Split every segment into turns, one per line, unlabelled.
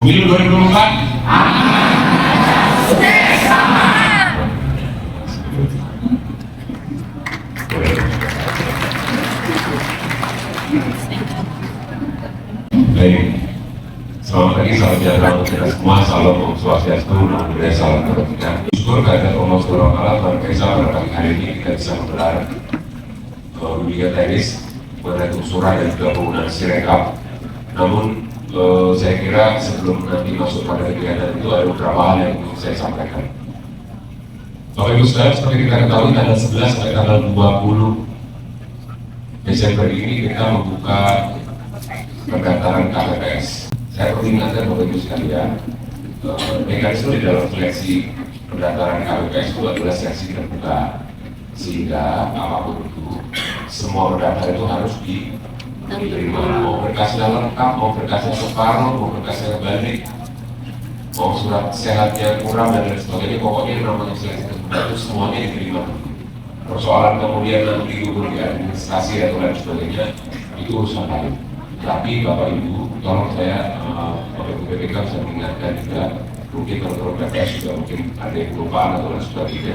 Pemilu 2024 baik. Selamat pagi, salam sejahtera untuk kita semua. Salam Om Swastiastu, Namo Buddhaya, salam kebajikan. Syukur kehadirat Allah Subhanahu wa Ta'ala, Tuhan Kaisa, pada pagi hari ini kita bisa menggelar Liga Tenis mengenai usuran dan juga penggunaan Sirekap. Namun saya kira sebelum nanti masuk pada kegiatan itu ada beberapa hal yang ingin saya sampaikan. Bapak Ibu sekalian, seperti kita ketahui tanggal 11 sampai tanggal 20 Desember ini kita membuka pendaftaran KPPS. Saya perlu ingatkan Bapak Ibu sekalian, mekanisme di dalam seleksi pendaftaran KPPS itu adalah seleksi terbuka, sehingga apapun itu semua pendaftar itu harus diterima. Mau berkasnya lengkap, mau berkasnya separuh, mau berkasnya balik, mau surat sehatnya kurang dan lain sebagainya, pokoknya yang namanya seleksi terbuka itu semuanya diterima. Persoalan kemudian nanti gugur di administrasi atau lain sebagainya itu urusan lain. Tapi Bapak Ibu, tolong saya Bapak Ibu BPK bisa mengingatkan juga, mungkin teman-teman BPS juga mungkin ada yang kelupaan atau lain sebagainya.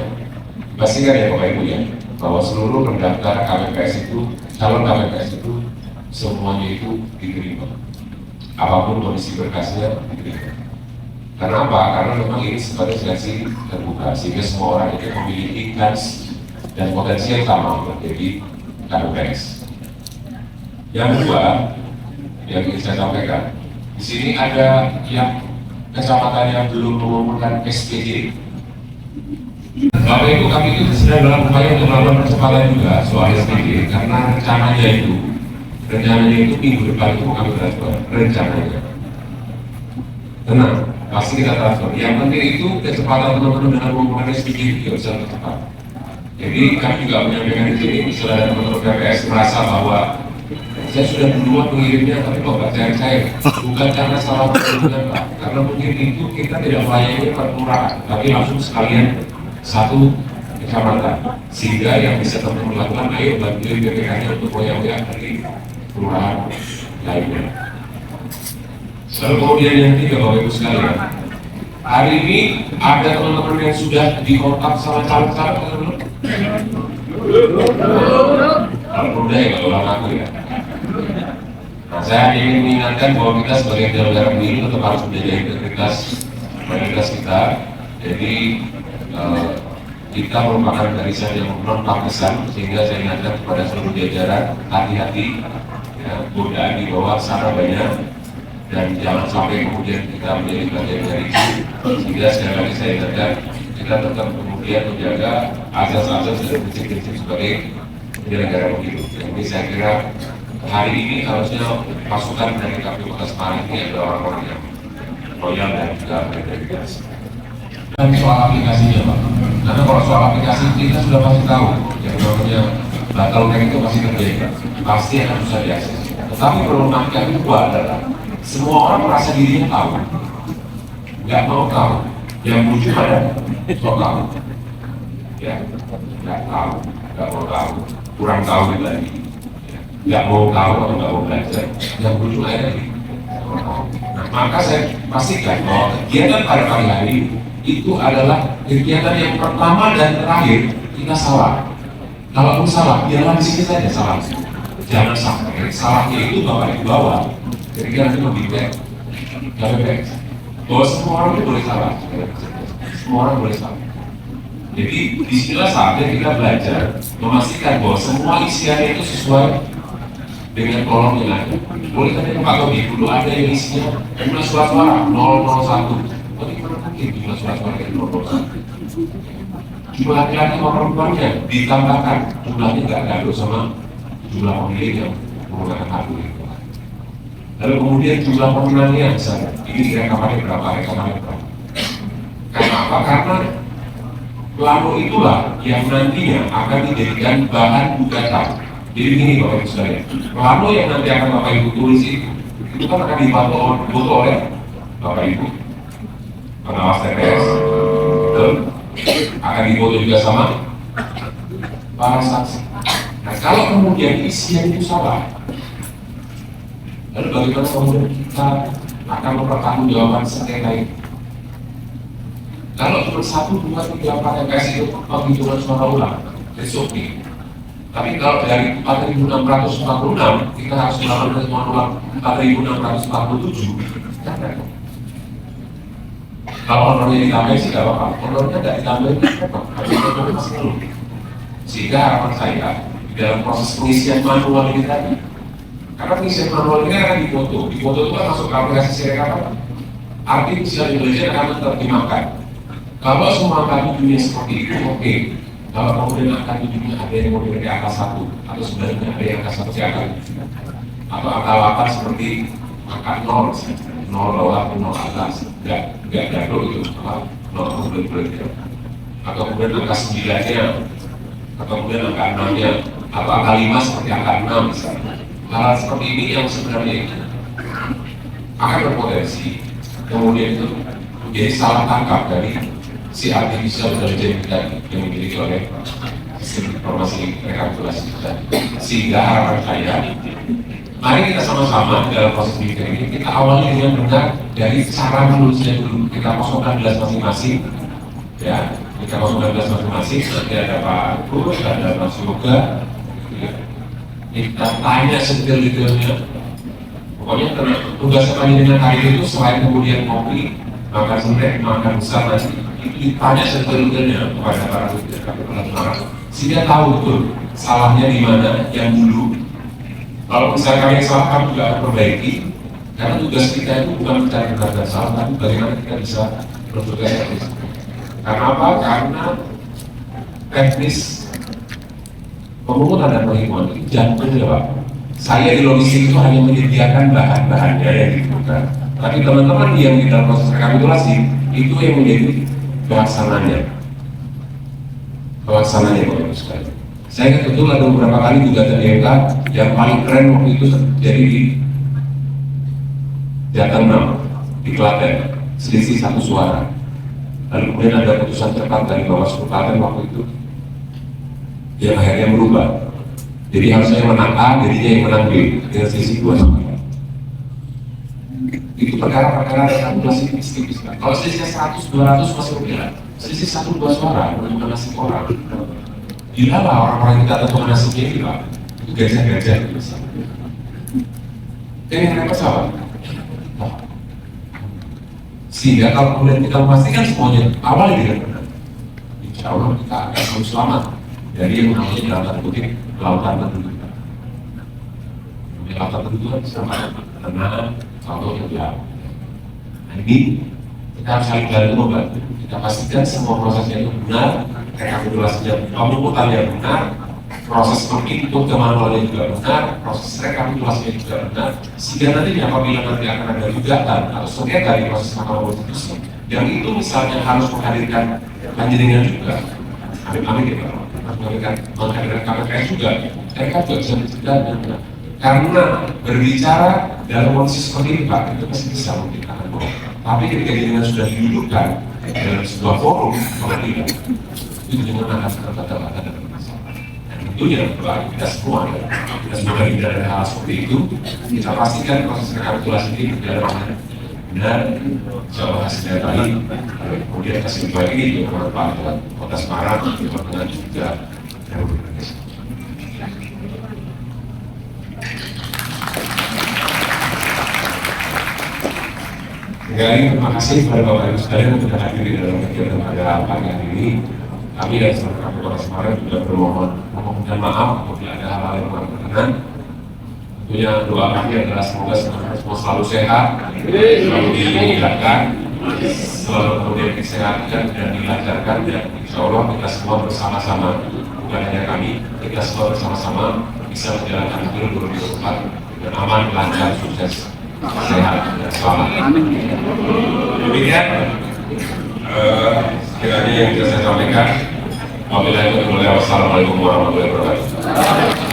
Pastikan ya Bapak Ibu ya, bahwa seluruh pendaftar KPPS itu, calon KPPS itu semuanya itu diterima. Apapun kondisi berkasnya diterima. Karena apa? Karena memang ini sebagai seleksi terbuka, sehingga semua orang itu memiliki kans dan potensi yang sama menjadi KPPS. Yang kedua, yang ingin saya sampaikan, di sini ada yang kecamatan yang belum mengumumkan SPJ. Bapak Ibu, kami itu sedang dalam upaya untuk melakukan percepatan juga soal SPJ, karena rencananya itu minggu depan itu kami transfer, rencananya. Tenang, pasti kita transfer. Yang penting itu kecepatan teman-teman dengan mengumumkan SPJ itu bisa cepat. Jadi kami juga menyampaikan di sini, misalnya teman-teman PPS merasa bahwa saya sudah duluan mengirimnya, tapi kok nggak cair-cair. Bukan karena salah perhitungan Pak, karena mungkin itu kita tidak melayani perpuluhan, tapi langsung sekalian satu kecamatan. Sehingga yang bisa teman-teman lakukan, ayo bantuin BPK-nya untuk goyang-goyang dari kelurahan lainnya. Lalu kemudian yang ketiga, Bapak Ibu sekalian, hari ini ada teman-teman yang sudah dikontak sama caleg-caleg atau belum? Kalau mudah ya, kalau orang aku ya. Nah, saya ingin mengingatkan bahwa kita sebagai penyelenggara pemilu tetap harus menjaga integritas kita. Jadi kita merupakan barisan yang non partisan, sehingga saya ingatkan kepada seluruh jajaran hati-hati, ya, godaan di bawah sana banyak, dan jangan sampai kemudian kita menjadi bagian dari itu. Sehingga sekali lagi saya ingatkan, kita tetap kemudian menjaga asas-asas dan prinsip-prinsip sebagai penyelenggara pemilu. Jadi saya kira hari ini harusnya pasukan dari KPU Kota Semarang ini adalah orang-orang yang loyal dan juga berintegritas. Dan soal aplikasinya Pak, karena kalau soal aplikasi kita sudah pasti tahu yang namanya bottleneck itu pasti terjadi, pasti akan susah diakses. Tetapi problematika kedua adalah semua orang merasa dirinya tahu, nggak mau tahu. Yang lucu ada kok tahu, ya nggak tahu, nggak mau tahu, kurang tahu lagi, nggak mau tahu atau nggak mau belajar. Yang lucu ada nih. Nah, maka saya pastikan bahwa kegiatan pada pagi hari ini itu adalah kegiatan yang pertama dan terakhir kita salah. Kalaupun salah, biarlah di sini saja salah. Jangan sampai salahnya itu bapak di bawah. Kira-kira itu feedback KPPS bahwa semua orang itu boleh salah. Semua orang boleh salah. Jadi disinilah saatnya kita belajar memastikan bahwa semua isiannya itu sesuai dengan kolom yang ada. Boleh tanya Pak Tobi, dulu ada yang isinya jumlah surat-suara 001. Bagaimana mungkin jumlah surat-suara yang 001? Jumlah laki-laki sama perempuannya ditambahkan, jumlahnya nggak gaduh sama jumlah pemilih yang menggunakan hak pilih. Lalu kemudian jumlah pemenangnya misalnya, ini rekamannya berapa? Karena apa? Karena plano itulah yang nantinya akan dijadikan bahan gugatan. Jadi begini Bapak Ibu sekalian, plano yang nanti akan Bapak Ibu tulis itu kan akan dibantu oleh Bapak Ibu pengawas TPS, akan difoto juga sama para saksi. Nah kalau kemudian isian itu salah, lalu bagaimana kemudian kita akan mempertanggungjawabkan sengketa itu. Kalau cuma 1, 2, 3 TPS itu penghitungan suara ulang, it's okay. Tapi kalau dari 4.646 kita harus melakukan perhitungan ulang 4.647, kalau honornya ditambahin sih gak apa-apa, honornya tidak ditambahin harus masih perlu. Sehingga harapan saya di dalam proses pengisian manual ini tadi, karena pengisian manual ini akan difoto itu kan masuk ke aplikasi Sirekap, artificial intelligence akan menerjemahkan. Kalau semua angka dunia seperti itu, oke. Kalau kemudian angka dunia ada yang model di angka 1, atau sebenarnya ada yang angka 1 di angka 7, atau angka 8 seperti angka 0, 0 bawah, 0 atas, nggak gaduh itu, 0 boleh. Atau kemudian angka 9-nya, atau kemudian angka 6-nya, atau angka 5 seperti angka 6 misalnya. Hal seperti ini yang sebenarnya akan berpotensi kemudian itu menjadi salah tangkap dari si artificial intelligence tadi yang dimiliki oleh sistem informasi rekapitulasi tadi. Sehingga harapan saya, mari kita sama-sama dalam proses mikir ini kita awali dengan benar dari cara menulisnya dulu. Kita kosongkan gelas masing-masing, ya. Kita kosongkan gelas masing-masing. Nanti ada Pak Gus, ada Mas Yoga. Kita tanya sedetail-detailnya. Pokoknya tugas panjenengan hari itu selain kemudian ngopi, makan sendiri, makan besar nanti itu ditanya sedetail-detailnya kepada para pelajar, sehingga tahu betul salahnya di mana yang dulu. Kalau misalnya kami salah, kami juga akan perbaiki. Karena tugas kita itu bukan mencari benar dan salah, tapi bagaimana kita bisa bertugas etis. Karena apa? Karena teknis pemungutan dan penghitungan itu jantungnya Pak. Saya di logistik itu hanya menyediakan bahan-bahannya yang dibutuhkan. Tapi teman-teman yang di dalam proses rekapitulasi itu yang menjadi pelaksananya. Pelaksananya Bapak sekali. Saya ingat betul ada beberapa kali juga ternyata yang paling keren waktu itu terjadi di Jateng 6 di Klaten, selisih 1 suara. Lalu kemudian ada putusan cepat dari Bawaslu Klaten waktu itu yang akhirnya berubah. Jadi harusnya yang menang A, jadinya yang menang B dengan selisih 2 suara. Itu perkara-perkara rekapitulasi tipis-tipis. Kalau selisih 100, 200 masih oke lah. Selisih 1-2 suara menentukan nasib orang. Gila lah orang-orang yang tidak tentukan nasibnya ini Pak. Itu gajah-gajah gitu. Jadi yang mereka salah. Sehingga kalau kemudian kita memastikan semuanya awalnya dengan benar, insya Allah kita akan selalu selamat dari yang namanya dalam tanda kutip lautan pendudukan. Lautan pendudukan sama tenang, contohnya jauh. Nah ini kita harus saling bantu membantu. Kita pastikan semua prosesnya itu benar, rekapitulasinya pemungutannya benar, proses penghitung ke manualnya juga benar, proses rekapitulasinya juga benar, sehingga nanti apabila nanti akan ada gugatan atau sengketa di proses Mahkamah Konstitusi yang itu misalnya harus menghadirkan panjenengan juga, amin ya Pak, harus menghadirkan KPPS juga, mereka juga bisa mencegah dan benar. Karena berbicara dalam kondisi seperti ini Pak, itu pasti bisa menciptakan bohong. Tapi ketika jenengan sudah didudukkan dalam sebuah forum pengadilan, itu jenengan akan terkata-kata dan bermasalah. Dan tentunya bagi kita semua tidak ada hal seperti itu. Kita pastikan proses rekapitulasi ini berjalan dengan benar, insya hasilnya baik. Kemudian hasil baik ini juga bermanfaat buat Kota Semarang, Jawa Tengah juga Republik Indonesia. Terima kasih kepada Bapak Ibu sekalian yang sudah hadir di dalam kegiatan pada pagi hari ini. Kami dari seluruh Kota Semarang juga bermohon maaf apabila ada hal-hal yang kurang berkenan. Tentunya doa kami adalah semoga semua selalu sehat, selalu dimuliakan, selalu kemudian disehatkan dan dilancarkan, dan insya Allah kita semua bersama-sama, bukan hanya kami, kita semua bersama-sama bisa menjalankan pemilu 2024 dengan aman, lancar, sukses, sehat dan selamat. Demikian kiranya yang bisa saya sampaikan. Wassalamualaikum warahmatullahi wabarakatuh.